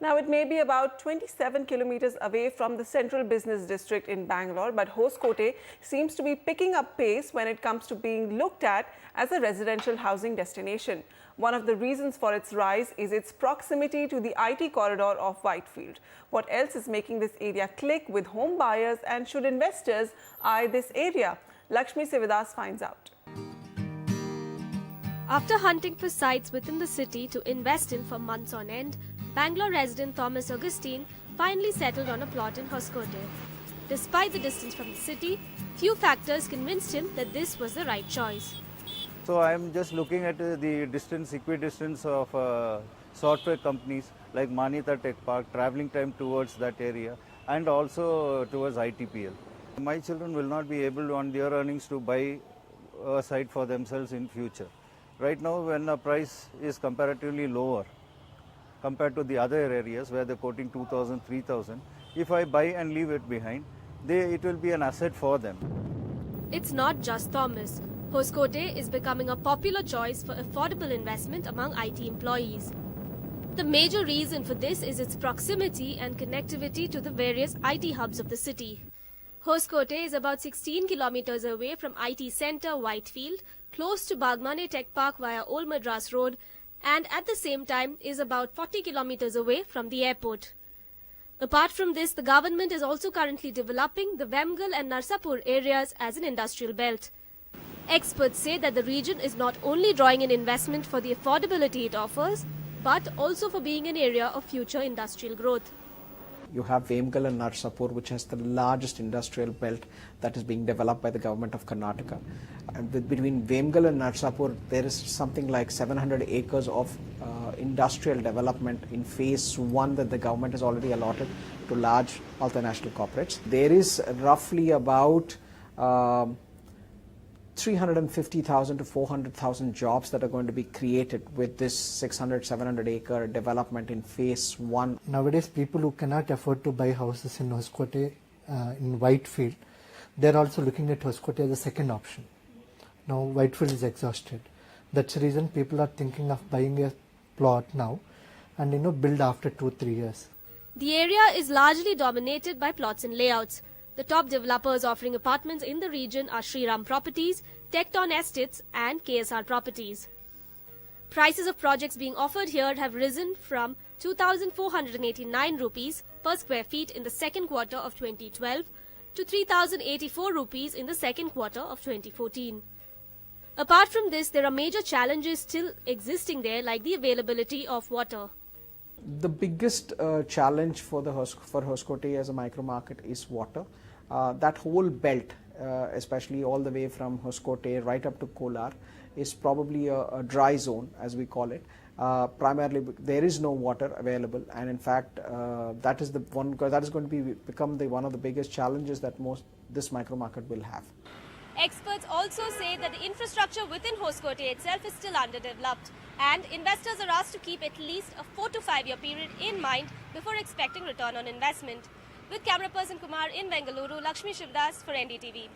Now, it may be about 27 kilometers away from the central business district in Bangalore, but Hoskote seems to be picking up pace when it comes to being looked at as a residential housing destination. One of the reasons for its rise is its proximity to the IT corridor of Whitefield. What else is making this area click with home buyers, and should investors eye this area? Lakshmi Sivadas finds out. After hunting for sites within the city to invest in for months on end, Bangalore resident Thomas Augustine finally settled on a plot in Hoskote. Despite the distance from the city, few factors convinced him that this was the right choice. So I am just looking at the distance, equidistance of software companies like Manita Tech Park, traveling time towards that area, and also towards ITPL. My children will not be able on their earnings to buy a site for themselves in future. Right now, when the price is comparatively lower compared to the other areas where they're quoting 2,000, 3,000, if I buy and leave it behind, it will be an asset for them. It's not just Thomas. Hoskote is becoming a popular choice for affordable investment among IT employees. The major reason for this is its proximity and connectivity to the various IT hubs of the city. Hoskote is about 16 kilometers away from IT Centre Whitefield, close to Bagmane Tech Park via Old Madras Road, and at the same time is about 40 kilometers away from the airport. Apart from this, the government is also currently developing the Vemgal and Narsapur areas as an industrial belt. Experts say that the region is not only drawing in investment for the affordability it offers, but also for being an area of future industrial growth. You have Vemgal and Narsapur, which has the largest industrial belt that is being developed by the government of Karnataka. And between Vemgal and Narsapur, there is something like 700 acres of industrial development in phase 1 that the government has already allotted to large multinational corporates. There is roughly about 350,000 to 400,000 jobs that are going to be created with this 600-700 acre development in phase 1. Nowadays, people who cannot afford to buy houses in Hoskote, in Whitefield, they're also looking at Hoskote as a second option. Now Whitefield is exhausted. That's the reason people are thinking of buying a plot now and build after 2-3 years. The area is largely dominated by plots and layouts. The top developers offering apartments in the region are Shriram Properties, Tecton Estates and KSR Properties. Prices of projects being offered here have risen from 2,489 rupees per square feet in the second quarter of 2012 to 3,084 rupees in the second quarter of 2014. Apart from this, there are major challenges still existing there, like the availability of water. The biggest challenge for Hoskote as a micro market is water. That whole belt, especially all the way from Hoskote right up to Kolar, is probably a dry zone, as we call it. Primarily, there is no water available, and in fact, that is going to become one of the biggest challenges that this micro market will have. Experts also say that the infrastructure within Hoskote itself is still underdeveloped, and investors are asked to keep at least a 4 to 5 year period in mind before expecting return on investment. With camera person Kumar in Bangalore, Lakshmi Sivadas for NDTV.